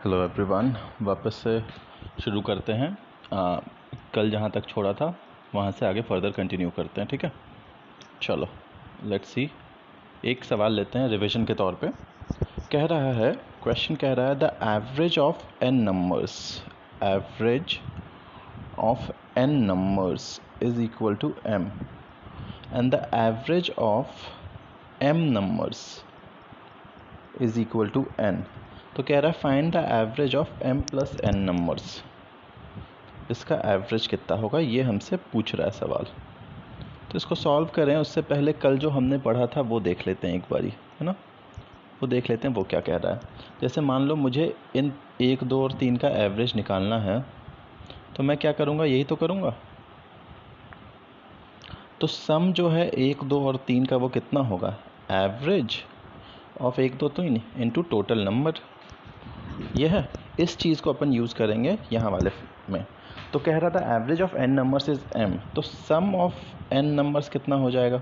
Hello everyone, वापस से शुरू करते हैं। कल जहाँ तक छोड़ा था वहाँ से आगे फर्दर कंटिन्यू करते हैं, ठीक है। चलो लेट्स सी। एक सवाल लेते हैं रिवीजन के तौर पे। कह रहा है, क्वेश्चन कह रहा है the average of n numbers, average of n numbers is equal to m and the average of m numbers is equal to n। तो कह रहा है find the average of m plus n numbers. इसका average कितना होगा ये हमसे पूछ रहा है सवाल। तो इसको सॉल्व करें उससे पहले कल जो हमने पढ़ा था वो देख लेते हैं एक बारी, है ना। वो देख लेते हैं वो क्या कह रहा है। जैसे मान लो मुझे इन 1, 2 और 3 का एवरेज निकालना है, तो मैं क्या करूँगा, यही तो करूँगा। तो सम जो है 1, 2 और 3 का वो कितना होगा, average of 1, 2, 3 into total number. ये है, इस चीज़ को अपन यूज़ करेंगे यहाँ वाले में। तो कह रहा था average of n numbers is m, तो सम ऑफ n नंबर्स कितना हो जाएगा,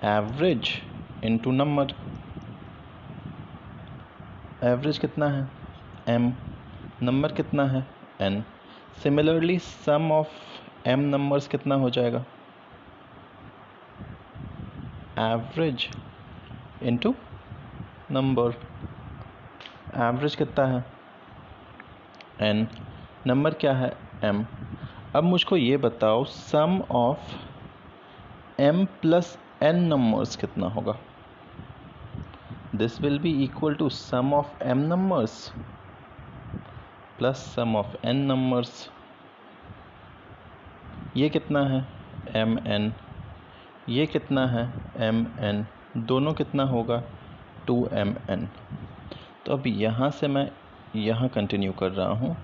एवरेज इनटू नंबर। एवरेज कितना है m, नंबर कितना है n। Similarly sum of m numbers कितना हो जाएगा, एवरेज इनटू नंबर। एवरेज कितना है n, नंबर क्या है m। अब मुझको ये बताओ sum of m plus n numbers कितना होगा। This will be equal to sum of m numbers plus sum of n numbers. ये कितना है mn, ये कितना है mn, दोनों कितना होगा 2mn। तो अब यहाँ से मैं यहाँ कंटिन्यू कर रहा हूँ,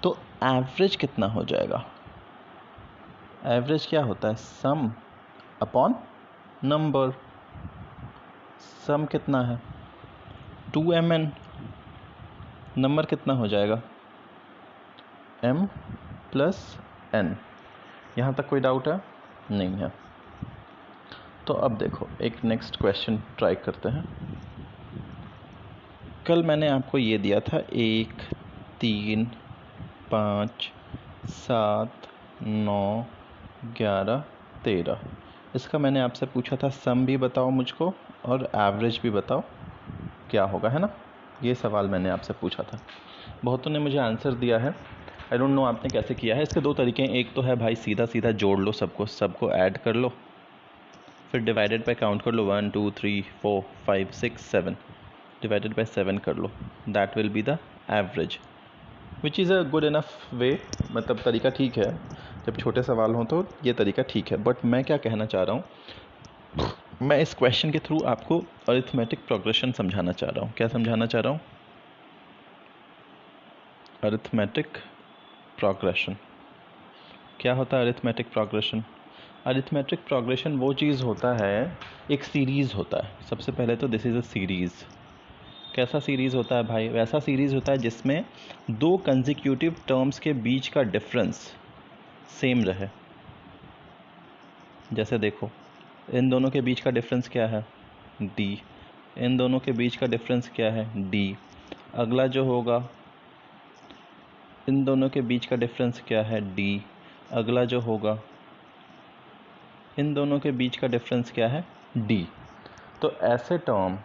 तो एवरेज कितना हो जाएगा। एवरेज क्या होता है, सम अपॉन नंबर। सम कितना है 2mn, नंबर कितना हो जाएगा m प्लस n। यहाँ तक कोई डाउट है, नहीं है। तो अब देखो एक नेक्स्ट क्वेश्चन ट्राई करते हैं। कल मैंने आपको ये दिया था 1, 3, 5, 7, 9, 11, 13। इसका मैंने आपसे पूछा था सम भी बताओ मुझको और एवरेज भी बताओ क्या होगा, है ना। ये सवाल मैंने आपसे पूछा था, बहुतों ने मुझे आंसर दिया है। आई डोंट नो आपने कैसे किया है। इसके दो तरीके हैं, एक तो है भाई सीधा सीधा जोड़ लो, सबको ऐड कर लो, फिर डिवाइडेड बाय काउंट कर लो 1, 2, 3, 4, 5, 6, 7, डिवाइडेड बाय 7 कर लो, that will be the average, which is a good enough way. मतलब तरीका ठीक है, जब छोटे सवाल हों तो ये तरीका ठीक है। बट मैं क्या कहना चाह रहा हूँ, मैं इस क्वेश्चन के थ्रू आपको अरिथमेटिक प्रोग्रेशन समझाना चाह रहा हूँ। क्या समझाना चाह रहा हूँ, अरिथमेटिक प्रोग्रेशन। क्या होता है अरिथमेटिक प्रोग्रेशन। अरिथमेटिक प्रोग्रेशन वो चीज़ होता है, एक सीरीज़ होता है। सबसे पहले तो दिस इज़ अ सीरीज़। कैसा सीरीज़ होता है भाई, वैसा सीरीज़ होता है जिसमें दो कंसेक्यूटिव टर्म्स के बीच का डिफरेंस सेम रहे। जैसे देखो, इन दोनों के बीच का डिफरेंस क्या है d, इन दोनों के बीच का डिफरेंस क्या है d। अगला जो होगा, इन दोनों के बीच का डिफरेंस क्या है d। अगला जो होगा, इन दोनों के बीच का डिफरेंस क्या है d। तो ऐसे टर्म,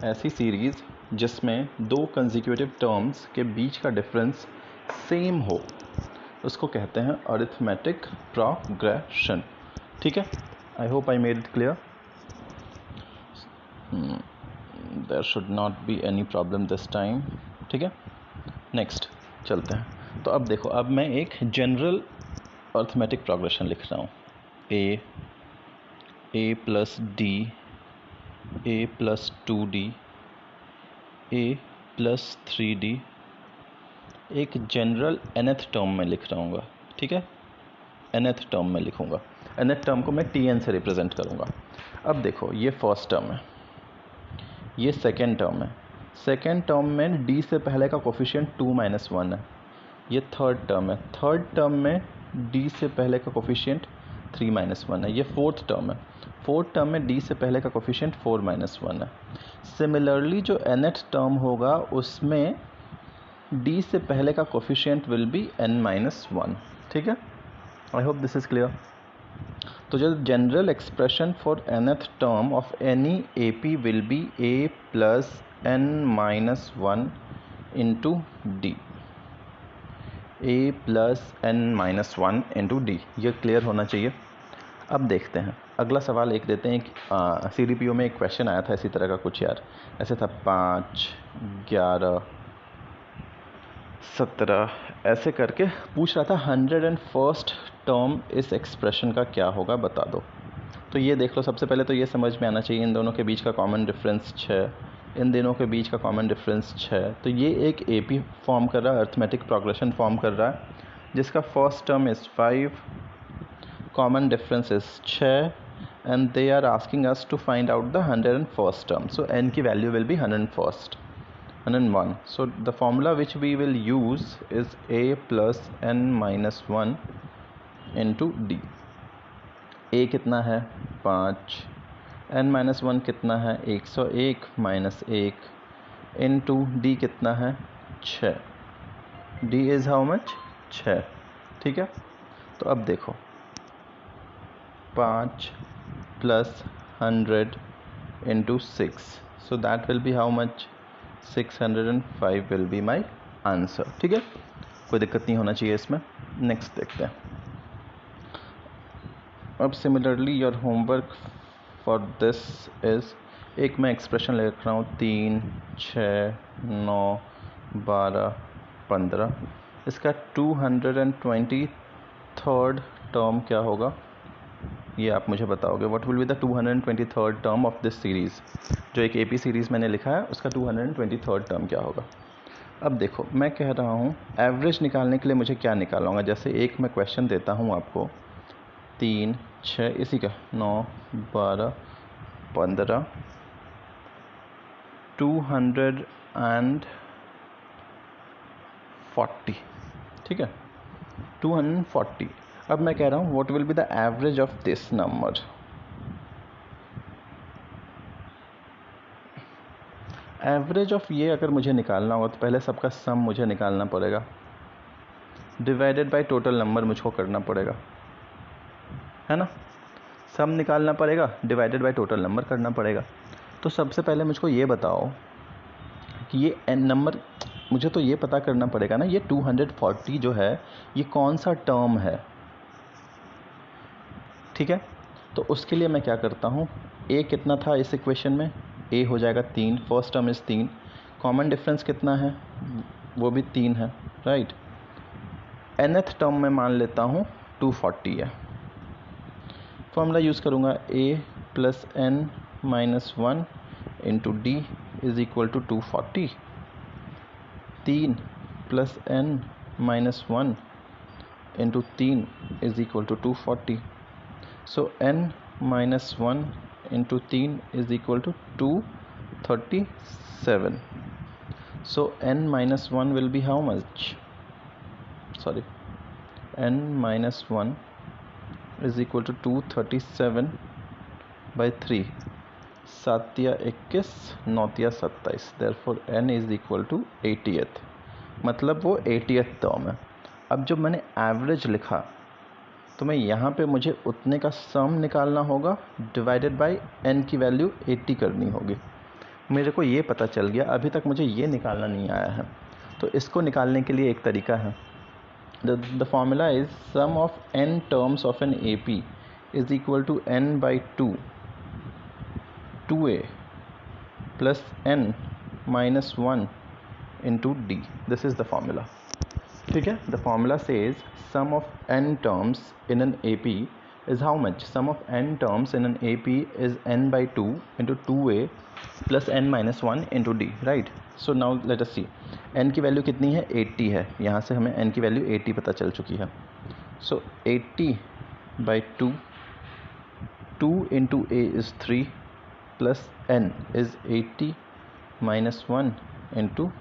ऐसी सीरीज़ जिसमें दो कंसेक्यूटिव टर्म्स के बीच का डिफरेंस सेम हो, उसको कहते हैं अरिथमेटिक प्रोग्रेशन। ठीक है, I hope I made it clear. There should not be any problem this time. ठीक है, नेक्स्ट चलते हैं। तो अब देखो, अब मैं एक जनरल अरिथमेटिक प्रोग्रेशन लिख रहा हूँ। a plus D, a plus 2d, a plus 3d, एक जनरल nth टर्म में लिख रहा हूँ। ठीक है, nth टर्म में लिखूँगा। nth टर्म को मैं tn से रिप्रेजेंट करूँगा। अब देखो, ये फर्स्ट टर्म है, ये सेकेंड टर्म है। सेकेंड टर्म में d से पहले का कोफिशिएंट 2 - 1 है। ये थर्ड टर्म है, थर्ड टर्म में d से पहले का कोफिशिएंट 3 - 1 है। ये फोर्थ टर्म है, फोर्थ टर्म में डी से पहले का कोफिशिएंट 4 - 1 है। सिमिलरली जो nth टर्म होगा उसमें डी से पहले का कोफिशिएंट विल बी n - 1। ठीक है, I hope this is clear. तो जो general expression for nth term of any AP will be a plus n - 1 into D, a plus n - 1 into D. ये क्लियर होना चाहिए। अब देखते हैं अगला सवाल एक देते हैं। CDPO में एक क्वेश्चन आया था इसी तरह का कुछ यार, ऐसे था 5, 11, 17 ऐसे करके पूछ रहा था 101st टर्म इस एक्सप्रेशन का क्या होगा बता दो। तो ये देख लो, सबसे पहले तो ये समझ में आना चाहिए इन दोनों के बीच का कॉमन डिफरेंस 6, इन दोनों के बीच का कॉमन डिफरेंस 6। तो ये एक AP फॉर्म कर रहा है, अर्थमेटिक प्रोग्रेशन फॉर्म कर रहा है, जिसका first term is 5, common difference is 6 and they are asking us to find out the 101st term. So n की value will be 101। So the formula which we will use is a plus n minus 1 into d। a कितना है 5, n minus 1 कितना है 101 minus 1 into d कितना है 6। d is how much 6। ठीक है, तो अब देखो 5 plus 100 into 6, so that will be how much 605 will be my answer। ठीक है, कोई दिक्कत नहीं होना चाहिए इसमें। नेक्स्ट देखते हैं। अब similarly your homework for this is, एक मैं एक्सप्रेशन लिख रहा हूँ 3, 6, 9, 12, 15। इसका 223rd टर्म क्या होगा ये आप मुझे बताओगे। What will be the 223rd term of this series. जो एक AP सीरीज़ मैंने लिखा है उसका 223rd टर्म क्या होगा। अब देखो मैं कह रहा हूँ एवरेज निकालने के लिए मुझे क्या निकालूंगा। जैसे एक मैं क्वेश्चन देता हूँ आपको 3, 6 इसी का 9, 12, 15, 240। ठीक है, 240। अब मैं कह रहा हूँ what will be the average of this number. Average of ये अगर मुझे निकालना होगा तो पहले सबका सम मुझे निकालना पड़ेगा, डिवाइडेड बाय टोटल नंबर मुझको करना पड़ेगा, है ना। सम निकालना पड़ेगा, डिवाइडेड बाय टोटल नंबर करना पड़ेगा। तो सबसे पहले मुझको ये बताओ कि ये n नंबर, मुझे तो ये पता करना पड़ेगा ना ये 240 जो है ये कौन सा टर्म है। ठीक है, तो उसके लिए मैं क्या करता हूँ, a कितना था इस इक्वेशन में, a हो जाएगा 3, first term is 3, common difference कितना है वो भी 3 है, राइट। nth टर्म में मान लेता हूँ 240 है। फॉर्मूला यूज़ करूँगा a plus n minus 1 into D is equal to 240। 3 plus n minus 1 into 3 is equal to 240। So n minus 1 into 3 is equal to 237. So n minus 1 will be how much? Sorry, n minus 1 is equal to 237 by 3. 7 या 21, 9 या 27। Therefore n is equal to 80th। मतलब वो 80th term है। अब जब मैंने average लिखा तो मैं यहाँ पे मुझे उतने का सम निकालना होगा, डिवाइडेड बाय n की वैल्यू 80 करनी होगी। मेरे को ये पता चल गया, अभी तक मुझे ये निकालना नहीं आया है। तो इसको निकालने के लिए एक तरीका है, the formula is sum of n terms of an AP is equal to n by 2a plus n minus 1 into D. This is the formula. ठीक है, the formula says sum of n terms in an AP is how much? Sum of n terms in an AP is n by 2 into 2a plus n minus 1 into d, right? So now let us see, n की value कितनी है 80 है, यहाँ से हमें n की value 80 पता चल चुकी है। So 80 by 2, 2 into a is 3 plus n is 80 minus 1 into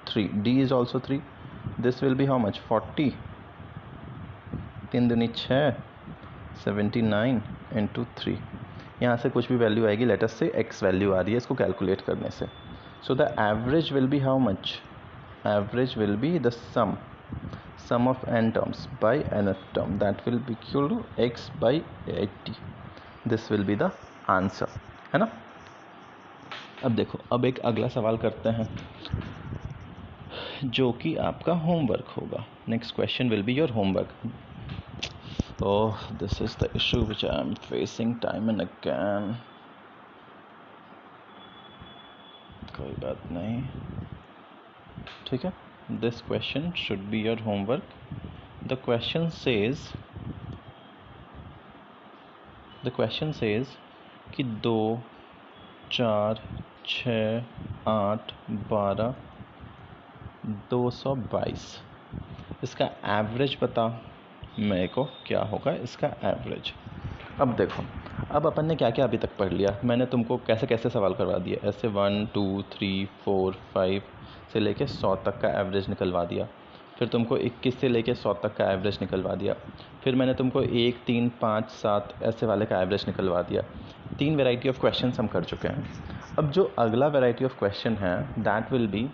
3, d is also 3, this will be how much? 40, 3 दूनी 6, 79 इंटू 3। यहाँ से कुछ भी वैल्यू आएगी, लेट अस से x वैल्यू आ रही है इसको कैलकुलेट करने से. So the average will be how much? Average will be the sum of n terms by nth term, that will be equal to x by 80. this will be the answer, है ना. अब देखो, अब एक अगला सवाल करते हैं जो कि आपका होमवर्क होगा. Next question will be your homework. Oh, this is the issue which I am facing time and again. कोई बात नहीं, ठीक है. This question should be your homework. The question says कि 2, 4, 6, 8, 12, 222. इसका एवरेज बता मेरे को, क्या होगा इसका एवरेज. अब देखो, अब अपन ने क्या क्या अभी तक पढ़ लिया. मैंने तुमको कैसे कैसे सवाल करवा दिया. ऐसे 1, 2, 3, 4, 5 से लेके 100 तक का एवरेज निकलवा दिया. फिर तुमको 21 से लेके 100 तक का एवरेज निकलवा दिया. फिर मैंने तुमको 1, 3, 5, 7 ऐसे वाले का एवरेज निकलवा दिया. 3 वैरायटी ऑफ क्वेश्चन हम कर चुके हैं. अब जो अगला वैरायटी ऑफ क्वेश्चन है दैट विल बी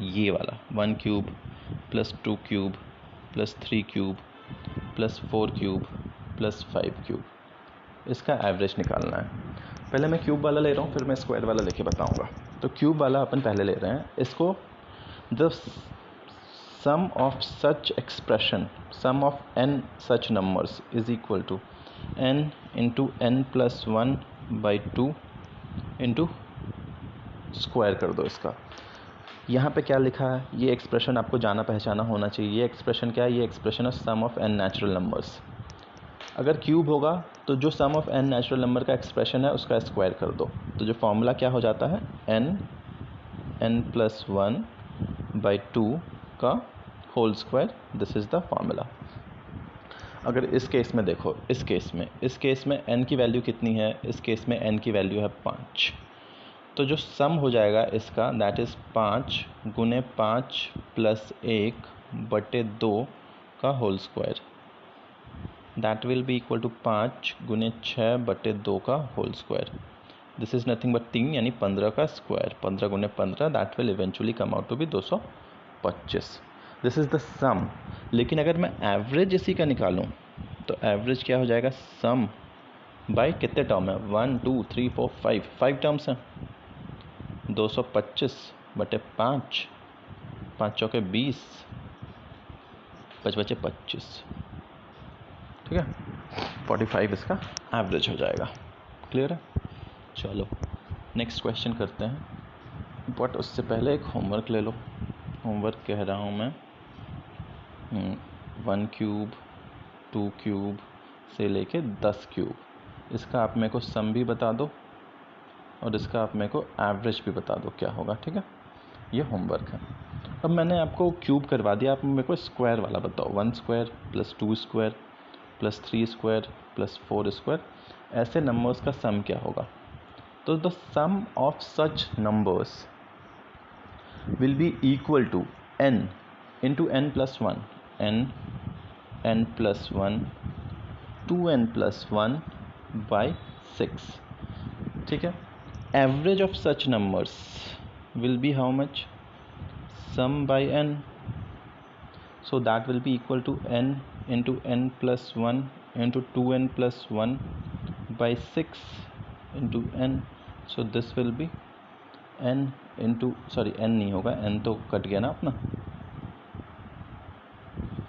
ये वाला 1 cube plus 2 cube plus 3 cube plus 4 cube plus 5 cube. इसका एवरेज निकालना है. पहले मैं क्यूब वाला ले रहा हूँ, फिर मैं स्क्वायर वाला लेके बताऊँगा. तो क्यूब वाला अपन पहले ले रहे हैं. इसको the sum of such expression, sum of n such numbers is equal to n into n plus 1 by 2 into square कर दो इसका. यहाँ पे क्या लिखा है, ये एक्सप्रेशन आपको जाना पहचाना होना चाहिए. ये एक्सप्रेशन क्या है? ये एक्सप्रेशन है सम ऑफ n नेचुरल नंबर्स. अगर क्यूब होगा तो जो सम ऑफ n नेचुरल नंबर का एक्सप्रेशन है उसका स्क्वायर कर दो. तो जो फॉर्मूला क्या हो जाता है, n plus 1 by 2 का whole square. This is the formula. अगर इस केस में देखो, इस केस में n की वैल्यू कितनी है? इस केस में n की वैल्यू है 5. तो जो सम हो जाएगा इसका दैट इज़ 5 गुने 5 प्लस 1 बटे 2 का whole square. That will be equal to 5 गुने 6 बटे 2 का whole square. This is nothing but 3 यानी 15 का स्क्वायर. 15 गुने 15 that will eventually come out to be 225. This is the sum. लेकिन अगर मैं एवरेज इसी का निकालूं तो एवरेज क्या हो जाएगा? सम बाय कितने टर्म है? 1, 2, 3, 4, 5 टर्म्स हैं. 225 बटे 5, 5 चौके 20, 5 बचे 25. ठीक है, 45 इसका एवरेज हो जाएगा. क्लियर है? चलो नेक्स्ट क्वेश्चन करते हैं. बट उससे पहले एक होमवर्क ले लो. होमवर्क कह रहा हूँ मैं 1 क्यूब 2 क्यूब से लेके 10 क्यूब. इसका आप मेरे को सम भी बता दो और इसका आप मेरे को एवरेज भी बता दो क्या होगा. ठीक है, ये होमवर्क है. अब मैंने आपको क्यूब करवा दिया, आप मेरे को स्क्वायर वाला बताओ. 1 square plus 2 square plus 3 square plus 4 square, ऐसे नंबर्स का सम क्या होगा? तो the sum of such numbers will be equal to n into n plus 1, n plus 1, 2n plus 1 by 6. ठीक है. Average of such numbers will be how much? Sum by n. So that will be equal to n into n plus 1 into 2n plus 1 by 6 into n. So this will be n into sorry n नहीं होगा, n तो cut गया ना अपना.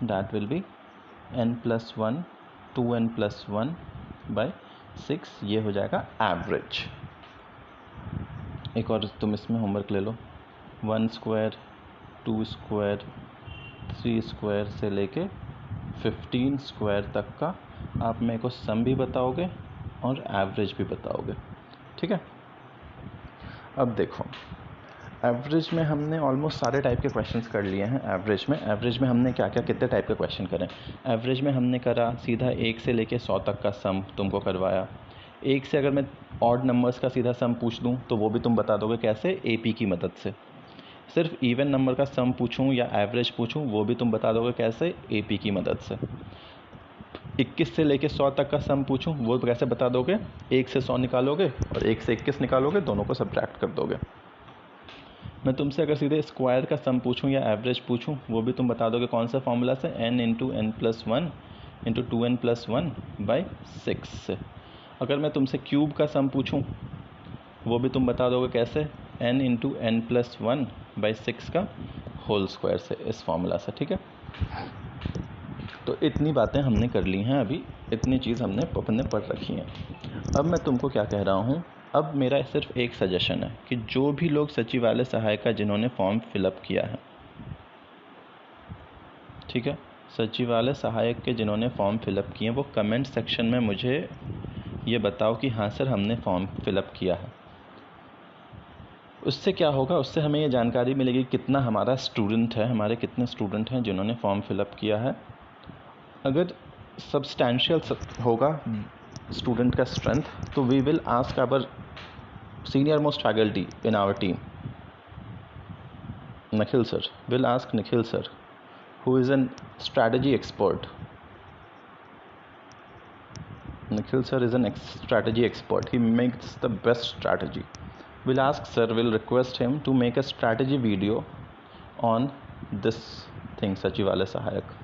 That will be n plus 1 2n plus 1 by 6. ये हो जाएगा average. एक और तुम इसमें होमवर्क ले लो. 1 स्क्वायर 2 स्क्वायर 3 स्क्वायर से लेके 15 स्क्वायर तक का आप मेरे को सम भी बताओगे और एवरेज भी बताओगे. ठीक है. अब देखो, एवरेज में हमने ऑलमोस्ट सारे टाइप के क्वेश्चंस कर लिए हैं. एवरेज में हमने क्या क्या कितने टाइप के क्वेश्चन करें? एवरेज में हमने करा सीधा 1 से लेके 100 तक का सम तुमको करवाया. 1 से अगर मैं ऑड नंबर्स का सीधा सम पूछ दूं तो वो भी तुम बता दोगे कैसे? एपी की मदद से. सिर्फ इवन नंबर का सम पूछूं या एवरेज पूछूं वो भी तुम बता दोगे कैसे? एपी की मदद से. 21 से लेके 100 तक का सम पूछूं वो कैसे बता दोगे? 1 से 100 निकालोगे और 1 से 21 निकालोगे, दोनों को सब्ट्रैक्ट कर दोगे। मैं तुमसे अगर सीधे स्क्वायर का सम पूछूं या एवरेज पूछूं वो भी तुम बता दोगे कौन सा फॉर्मूला से? n into n plus one into 2n plus one by 6 से। अगर मैं तुमसे क्यूब का सम पूछूं वो भी तुम बता दोगे कैसे? n into n plus one by 6 का होल स्क्वायर से, इस फॉर्मूला से। ठीक है, तो इतनी बातें हमने कर ली हैं अभी, इतनी चीज़ हमने पढ़ रखी हैं। अब मैं तुमको क्या कह रहा हूँ, अब मेरा सिर्फ एक सजेशन है कि जो भी लोग सचिवालय सहायक का जिन्होंने फॉर्म फिलअप किया है, ठीक है, सचिवालय सहायक के जिन्होंने फॉर्म फिलअप किए हैं वो कमेंट सेक्शन में मुझे ये बताओ कि हाँ सर हमने फॉर्म फिलअप किया है। उससे क्या होगा, उससे हमें ये जानकारी मिलेगी कितना हमारा स्टूडेंट है, हमारे कितने स्टूडेंट हैं जिन्होंने फॉर्म फिलअप किया है। अगर सब्सटैंशियल होगा स्टूडेंट का स्ट्रेंथ, तो we will ask our senior most faculty in our team, Nikhil sir. We'll ask Nikhil sir, who is an strategy expert. Nikhil sir is an strategy expert. He makes the best strategy. We'll ask sir, we'll request him to make a strategy video on this thing, Sachivalaya Sahayak.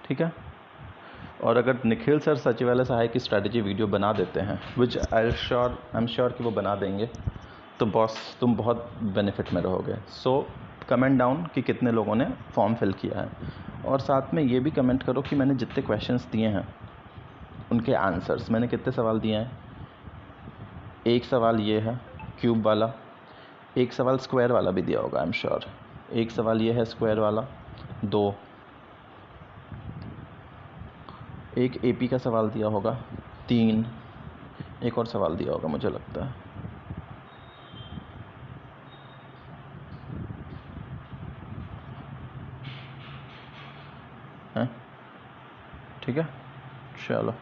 ठीक है, और अगर Nikhil sir सचिवालय सहायक की strategy video बना देते हैं, विच आई एम श्योर कि वो बना देंगे, तो बॉस तुम बहुत बेनिफिट में रहोगे। सो कमेंट डाउन कि कितने लोगों ने फॉर्म फिल किया है, और साथ में ये भी कमेंट करो कि मैंने जितने क्वेश्चंस दिए हैं उनके आंसर्स, मैंने कितने सवाल दिए हैं। एक सवाल ये है क्यूब वाला, एक सवाल स्क्वायर वाला भी दिया होगा आई एम श्योर, एक सवाल ये है स्क्वायर वाला, 2, एक एपी का सवाल दिया होगा, 3, एक और सवाल दिया होगा मुझे लगता है, ठीक है, चलो।